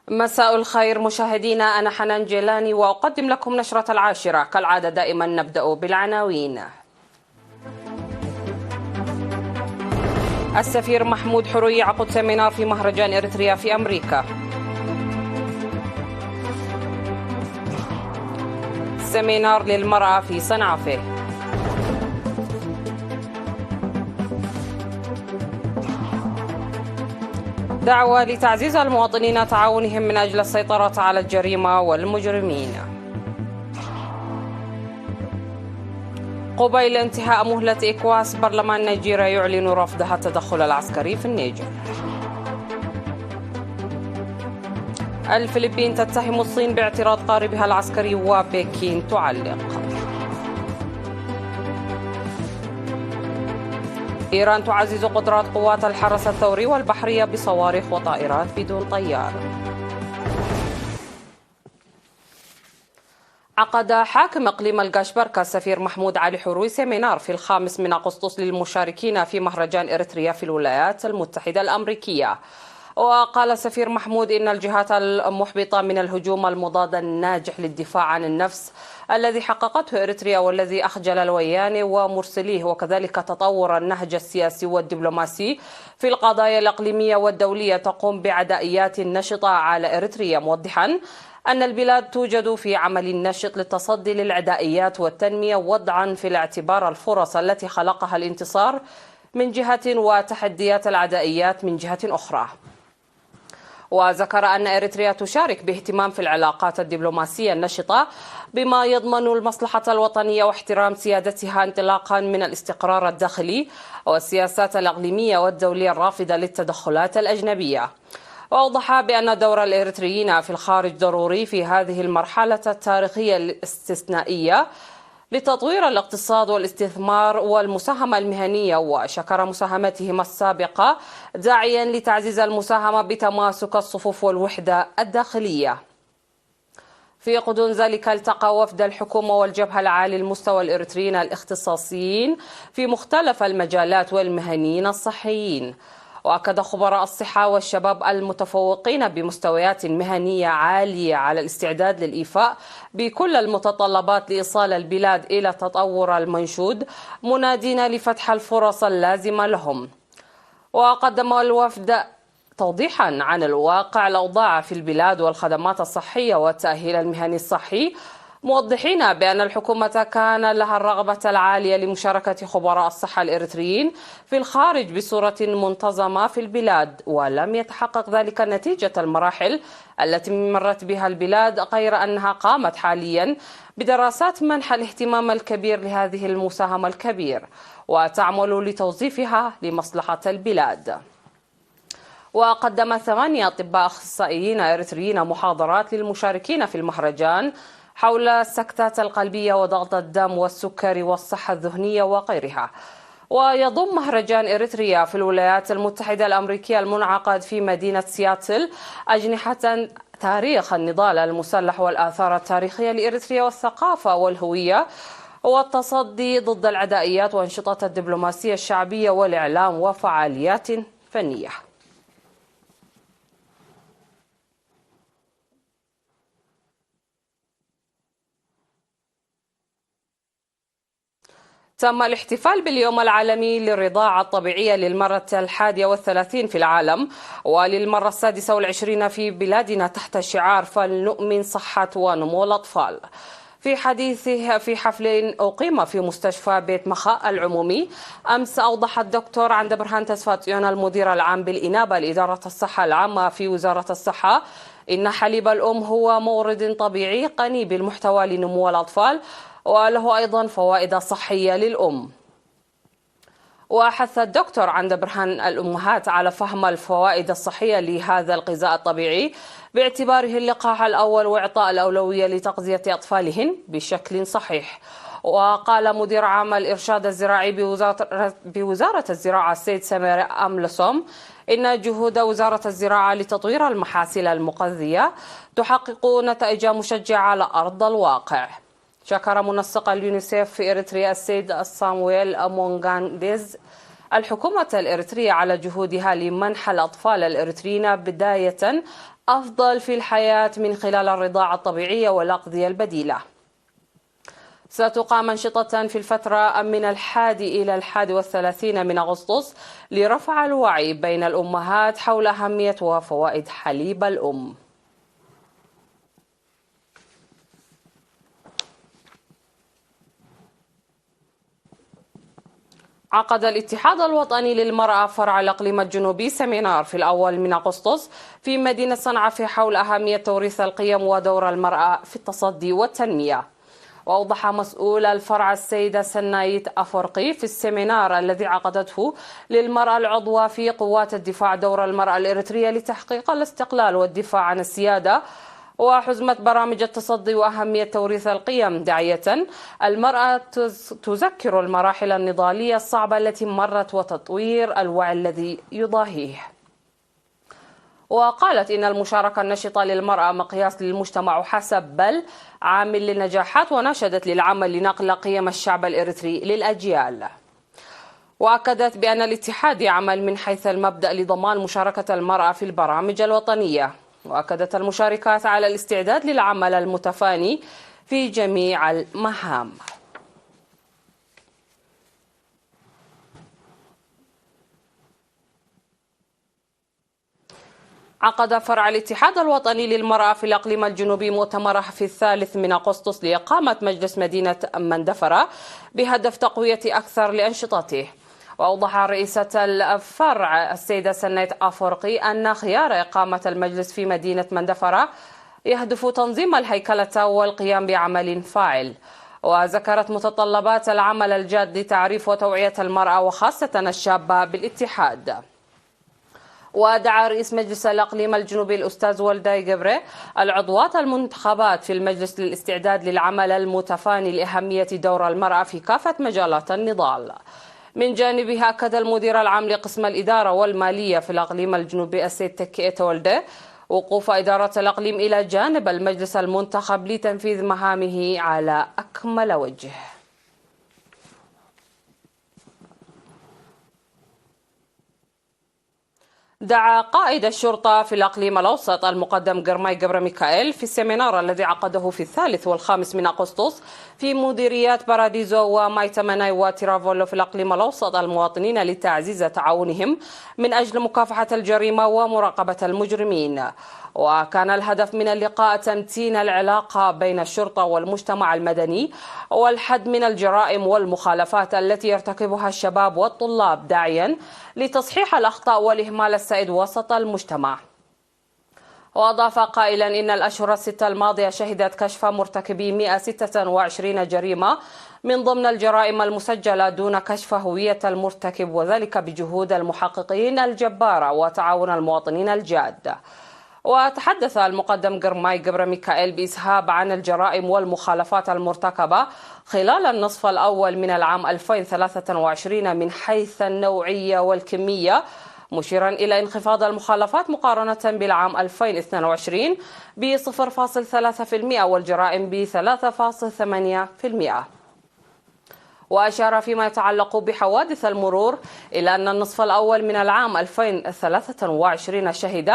مساء الخير مشاهدينا، أنا حنان جيلاني وأقدم لكم نشرة العاشرة. كالعادة دائما نبدأ بالعناوين. السفير محمود حروي يعقد سيمينار في مهرجان إريتريا في أمريكا. سيمينار للمرأة في صنعافة. دعوة لتعزيز المواطنين تعاونهم من أجل السيطرة على الجريمة والمجرمين. قبيل انتهاء مهلة إكواس، برلمان نيجيريا يعلن رفضها التدخل العسكري في النيجر. الفلبين تتهم الصين باعتراض قاربها العسكري وبكين تعلق. إيران تعزز قدرات قوات الحرس الثوري والبحرية بصواريخ وطائرات بدون طيار. عقد حاكم إقليم القشبركة السفير محمود علي حروي سيمينار في 5 أغسطس للمشاركين في مهرجان إريتريا في الولايات المتحدة الأمريكية. وقال السفير محمود إن الجهات المحبطة من الهجوم المضاد الناجح للدفاع عن النفس الذي حققته إريتريا والذي أخجل الويان ومرسليه، وكذلك تطور النهج السياسي والدبلوماسي في القضايا الإقليمية والدولية، تقوم بعدائيات نشطة على إريتريا، موضحا أن البلاد توجد في عمل نشط للتصدي للعدائيات والتنمية، وضعا في الاعتبار الفرص التي خلقها الانتصار من جهة وتحديات العدائيات من جهة أخرى. وذكر أن إريتريا تشارك باهتمام في العلاقات الدبلوماسية النشطة بما يضمن المصلحة الوطنية واحترام سيادتها انطلاقا من الاستقرار الداخلي والسياسات الإقليمية والدولية الرافضة للتدخلات الأجنبية. وأوضح بأن دور الإريتريين في الخارج ضروري في هذه المرحلة التاريخية الاستثنائية لتطوير الاقتصاد والاستثمار والمساهمة المهنية، وشكر مساهمتهم السابقة داعيا لتعزيز المساهمة بتماسك الصفوف والوحدة الداخلية. في غضون ذلك التقى وفد الحكومة والجبهة العالي المستوى الإريتريين الاختصاصيين في مختلف المجالات والمهنيين الصحيين. وأكد خبراء الصحة والشباب المتفوقين بمستويات مهنية عالية على الاستعداد للإيفاء بكل المتطلبات لإيصال البلاد إلى التطور المنشود، منادين لفتح الفرص اللازمة لهم. وقدم الوفد توضيحا عن الواقع الأوضاع في البلاد والخدمات الصحية والتأهيل المهني الصحي، موضحين بأن الحكومة كان لها الرغبة العالية لمشاركة خبراء الصحة الإريتريين في الخارج بصورة منتظمة في البلاد، ولم يتحقق ذلك نتيجة المراحل التي مرت بها البلاد، غير أنها قامت حاليا بدراسات منح الاهتمام الكبير لهذه المساهمة الكبير وتعمل لتوظيفها لمصلحة البلاد. وقدم 8 أطباء أخصائيين إريتريين محاضرات للمشاركين في المهرجان حول السكتات القلبية وضغط الدم والسكري والصحة الذهنية وغيرها. ويضم مهرجان إريتريا في الولايات المتحدة الأمريكية المنعقد في مدينة سياتل أجنحة تاريخ النضال المسلح والآثار التاريخية لإريتريا والثقافة والهوية والتصدي ضد العدائيات وأنشطة الدبلوماسية الشعبية والإعلام وفعاليات فنية. تم الاحتفال باليوم العالمي للرضاعة الطبيعية للمرة 31 في العالم وللمرة 26 في بلادنا تحت شعار فلنؤمن صحة ونمو الأطفال. في حديثه في حفل أقيم في مستشفى بيت مخاء العمومي أمس، أوضح الدكتور عندبرهان تسفاتيون المدير العام بالإنابة لإدارة الصحة العامة في وزارة الصحة إن حليب الأم هو مورد طبيعي غني بالمحتوى لنمو الأطفال وله أيضا فوائد صحية للأم. وحث الدكتور عندبرهان الأمهات على فهم الفوائد الصحية لهذا الغذاء الطبيعي باعتباره اللقاح الأول وإعطاء الأولوية لتغذية أطفالهن بشكل صحيح. وقال مدير عام الإرشاد الزراعي بوزارة الزراعة السيد سمير أملسوم إن جهود وزارة الزراعة لتطوير المحاصيل المغذية تحقق نتائج مشجعة على أرض الواقع. شكر منسق اليونيسيف في إريتريا السيد صامويل مونغانديز الحكومة الإريترية على جهودها لمنح الأطفال الإريتريين بداية أفضل في الحياة من خلال الرضاعة الطبيعية والأغذية البديلة. ستقام أنشطة في الفترة من 1 إلى 31 من أغسطس لرفع الوعي بين الأمهات حول أهمية وفوائد حليب الأم. عقد الاتحاد الوطني للمرأة فرع الإقليم الجنوبي سيمينار في الأول من أغسطس في مدينة صنعاء حول أهمية توريث القيم ودور المرأة في التصدي والتنمية. وأوضح مسؤول الفرع السيدة سنايت أفرقي في السيمينار الذي عقدته للمرأة العضوة في قوات الدفاع دور المرأة الإريترية لتحقيق الاستقلال والدفاع عن السيادة وحزمة برامج التصدي وأهمية توريث القيم، داعية المرأة تذكر المراحل النضالية الصعبة التي مرت وتطوير الوعي الذي يضاهيه. وقالت إن المشاركة النشطة للمرأة مقياس للمجتمع وحسب بل عامل للنجاحات، وناشدت للعمل لنقل قيم الشعب الإريتري للأجيال. وأكدت بأن الاتحاد يعمل من حيث المبدأ لضمان مشاركة المرأة في البرامج الوطنية. وأكدت المشاركات على الاستعداد للعمل المتفاني في جميع المهام. عقد فرع الاتحاد الوطني للمرأة في الإقليم الجنوبي مؤتمره في 3 من أغسطس لإقامة مجلس مدينة مندفرة بهدف تقوية أكثر لأنشطته. وأوضح رئيسة الفرع السيدة سنايت أفرقي أن خيار إقامة المجلس في مدينة مندفرة يهدف تنظيم الهيكلة والقيام بعمل فاعل. وذكرت متطلبات العمل الجاد لتعريف وتوعية المرأة وخاصة الشابة بالاتحاد. ودعا رئيس مجلس الإقليم الجنوبي الأستاذ ولداي جبري العضوات المنتخبات في المجلس للاستعداد للعمل المتفاني لأهمية دور المرأة في كافة مجالات النضال. من جانبها أكد المدير العام لقسم الإدارة والمالية في الإقليم الجنوبي السيد تكي ولدي وقوف إدارة الإقليم إلى جانب المجلس المنتخب لتنفيذ مهامه على أكمل وجه. دعا قائد الشرطة في الإقليم الأوسط المقدم قرماي قبر ميكائيل في السيمينار الذي عقده في 3 و5 من أغسطس في مديريات باراديزو ومايتماناي وتيرافولو في الإقليم الأوسط المواطنين لتعزيز تعاونهم من أجل مكافحة الجريمة ومراقبة المجرمين. وكان الهدف من اللقاء تمتين العلاقة بين الشرطة والمجتمع المدني والحد من الجرائم والمخالفات التي يرتكبها الشباب والطلاب، داعيا لتصحيح الأخطاء والإهمال السائد وسط المجتمع. وأضاف قائلا إن الأشهر ال6 الماضية شهدت كشف مرتكبي 126 جريمة من ضمن الجرائم المسجلة دون كشف هوية المرتكب، وذلك بجهود المحققين الجبارة وتعاون المواطنين الجاد. وتحدث المقدم قرماي قبر ميكائيل بإسهاب عن الجرائم والمخالفات المرتكبة خلال النصف الأول من العام 2023 من حيث النوعية والكمية، مشيرا إلى انخفاض المخالفات مقارنة بالعام 2022 ب 0.3% والجرائم ب 3.8%. وأشار فيما يتعلق بحوادث المرور إلى أن النصف الأول من العام 2023 شهد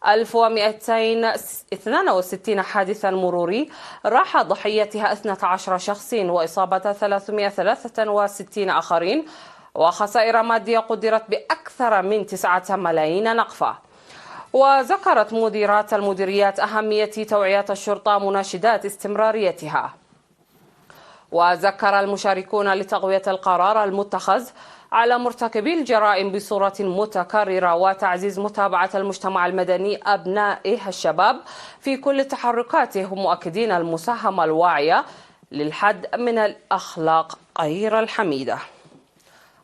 1262 حادثا مروري راح ضحيتها 12 شخص وإصابة 363 آخرين، وخسائر مادية قدرت بأكثر من 9 ملايين نقفة. وذكرت مديرات المديريات أهمية توعية الشرطة مناشدات استمراريتها. وذكر المشاركون لتقوية القرار المتخذ على مرتكبي الجرائم بصورة متكررة وتعزيز متابعة المجتمع المدني أبنائه الشباب في كل تحركاتهم، مؤكدين المساهمة الواعية للحد من الأخلاق غير الحميدة.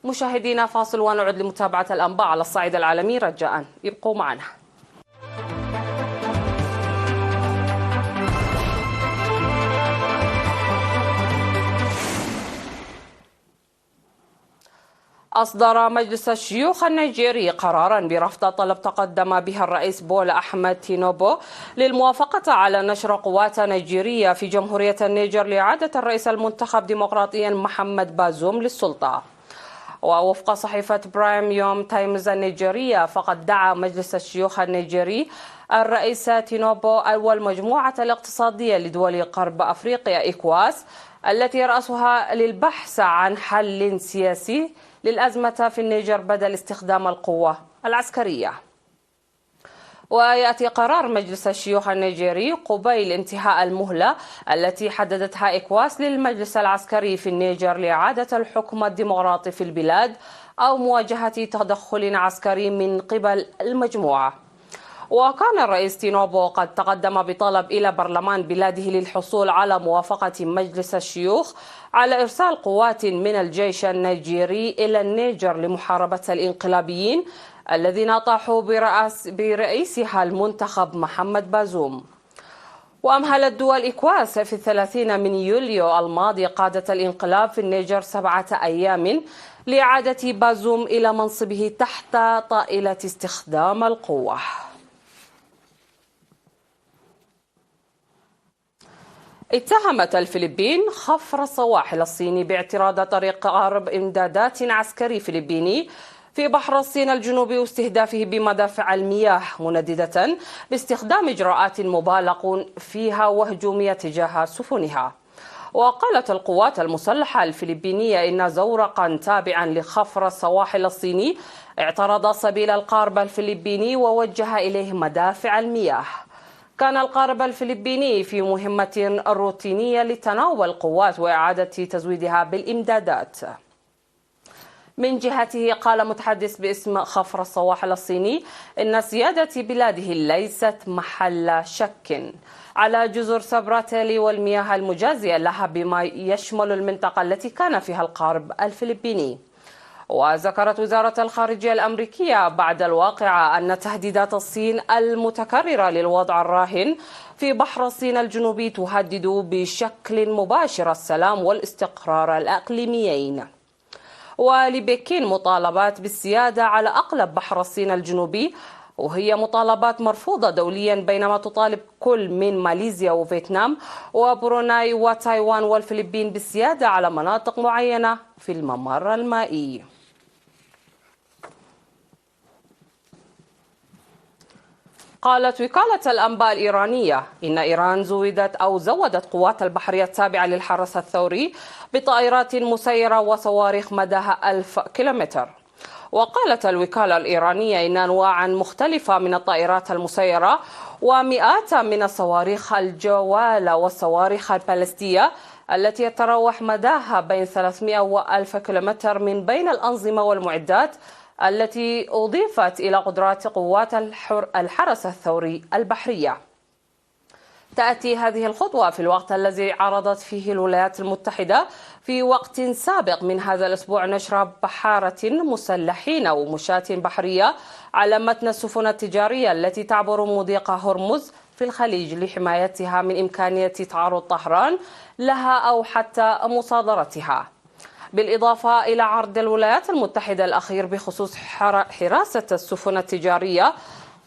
مشاهدينا فاصل ونعد لمتابعة الأنباء على الصعيد العالمي، رجاء ابقوا معنا. أصدر مجلس الشيوخ النيجيري قراراً برفض طلب تقدم به الرئيس بولا أحمد تينوبو للموافقة على نشر قوات نيجيرية في جمهورية النيجر لإعادة الرئيس المنتخب ديمقراطياً محمد بازوم للسلطة. ووفق صحيفة برايم يوم تايمز النيجيرية، فقد دعا مجلس الشيوخ النيجيري الرئيس تينوبو والمجموعة الاقتصادية لدول غرب أفريقيا إيكواس التي رأسها للبحث عن حل سياسي للأزمة في النيجر بدل استخدام القوة العسكرية. ويأتي قرار مجلس الشيوخ النيجيري قبيل انتهاء المهلة التي حددتها إيكواس للمجلس العسكري في النيجر لإعادة الحكم الديمقراطي في البلاد أو مواجهة تدخل عسكري من قبل المجموعة. وكان الرئيس تينوبو قد تقدم بطلب إلى برلمان بلاده للحصول على موافقة مجلس الشيوخ على إرسال قوات من الجيش النيجيري إلى النيجر لمحاربة الانقلابيين الذين طاحوا برئيسها المنتخب محمد بازوم. وأمهلت دول إيكواس في 30 من يوليو الماضي قادة الانقلاب في النيجر 7 أيام لإعادة بازوم إلى منصبه تحت طائلة استخدام القوة. اتهمت الفلبين خفر السواحل الصيني باعتراض طريق غرب إمدادات عسكري فلبيني في بحر الصين الجنوبي واستهدافه بمدافع المياه، منددة باستخدام إجراءات مبالغ فيها وهجومية تجاه سفنها. وقالت القوات المسلحة الفلبينية إن زورقا تابعا لخفر السواحل الصيني اعترض سبيل القارب الفلبيني ووجه إليه مدافع المياه. كان القارب الفلبيني في مهمة روتينية لتناوب القوات وإعادة تزويدها بالإمدادات. من جهته قال متحدث باسم خفر السواحل الصيني إن سيادة بلاده ليست محل شك على جزر سبراتيلي والمياه المجازية لها بما يشمل المنطقة التي كان فيها القارب الفلبيني. وذكرت وزارة الخارجية الأمريكية بعد الواقعة أن تهديدات الصين المتكررة للوضع الراهن في بحر الصين الجنوبي تهدد بشكل مباشر السلام والاستقرار الإقليميين. ولبكين مطالبات بالسيادة على أقلب بحر الصين الجنوبي، وهي مطالبات مرفوضة دوليا، بينما تطالب كل من ماليزيا وفيتنام وبروناي وتايوان والفلبين بالسيادة على مناطق معينة في الممر المائي. قالت وكالة الأنباء الإيرانية إن إيران زودت قوات البحرية التابعة للحرس الثوري بطائرات مسيرة وصواريخ مداها 1000 كيلومتر. وقالت الوكالة الإيرانية إن أنواعا مختلفة من الطائرات المسيرة ومئات من الصواريخ الجوالة والصواريخ البالستية التي يتراوح مداها بين 300 و1000 كيلومتر من بين الأنظمة والمعدات التي أضيفت إلى قدرات قوات الحرس الثوري البحرية. تأتي هذه الخطوة في الوقت الذي عرضت فيه الولايات المتحدة في وقت سابق من هذا الأسبوع نشر بحارة مسلحين ومشاة بحرية على متن السفن التجارية التي تعبر مضيق هرمز في الخليج لحمايتها من إمكانية تعرض طهران لها أو حتى مصادرتها. بالإضافة إلى عرض الولايات المتحدة الأخير بخصوص حراسة السفن التجارية،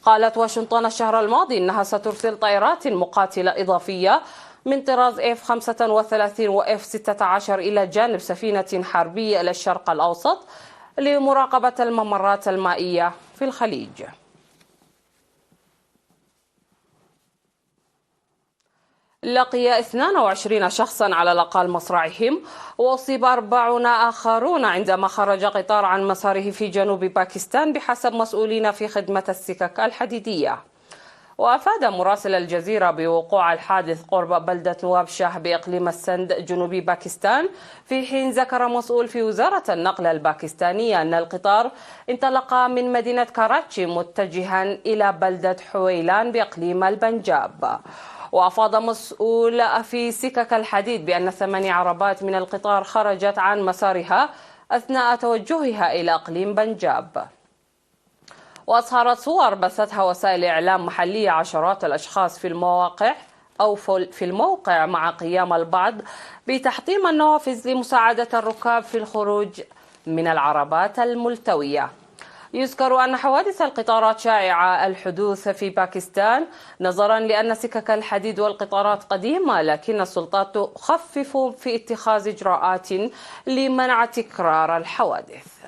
قالت واشنطن الشهر الماضي إنها سترسل طائرات مقاتلة إضافية من طراز F-35 و F-16 إلى جانب سفينة حربية إلى الشرق الأوسط لمراقبة الممرات المائية في الخليج. لقي 22 شخصا على الأقل مصرعهم، وأصيب 40 آخرون عندما خرج قطار عن مساره في جنوب باكستان بحسب مسؤولين في خدمة السكك الحديدية. وأفاد مراسل الجزيرة بوقوع الحادث قرب بلدة نواب شاه بإقليم السند جنوب باكستان، في حين ذكر مسؤول في وزارة النقل الباكستانية أن القطار انطلق من مدينة كاراتشي متجها إلى بلدة حويلان بإقليم البنجاب. وأفاد مسؤول في سكك الحديد بأن 8 عربات من القطار خرجت عن مسارها أثناء توجهها إلى إقليم بنجاب. وأظهرت صور بثتها وسائل إعلام محلية عشرات الأشخاص في الموقع مع قيام البعض بتحطيم النوافذ لمساعدة الركاب في الخروج من العربات الملتوية. يذكر أن حوادث القطارات شائعة الحدوث في باكستان نظرا لأن سكك الحديد والقطارات قديمة، لكن السلطات تخفف في اتخاذ إجراءات لمنع تكرار الحوادث.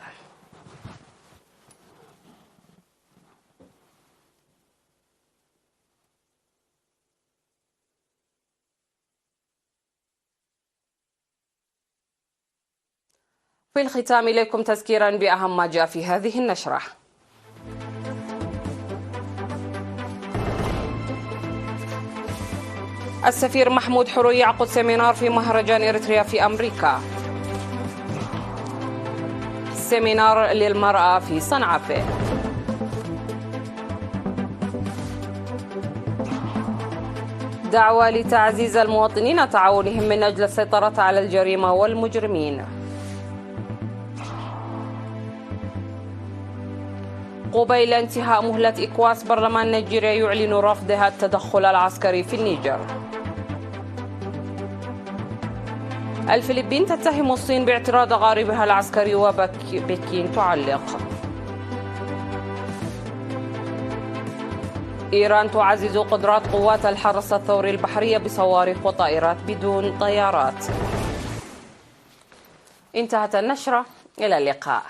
في الختام إليكم تذكيرا بأهم ما جاء في هذه النشرة. السفير محمود حروي يعقد سيمينار في مهرجان إريتريا في أمريكا. سيمينار للمرأة في صنعاء. دعوة لتعزيز المواطنين تعاونهم من أجل السيطرة على الجريمة والمجرمين. قبيل انتهاء مهلة إكواس برلمان نيجيريا يعلن رفضها التدخل العسكري في النيجر. الفلبين تتهم الصين باعتراض غاربها العسكري وبكين تعلق. إيران تعزز قدرات قوات الحرس الثوري البحرية بصواريخ وطائرات بدون طيارات. انتهت النشرة، إلى اللقاء.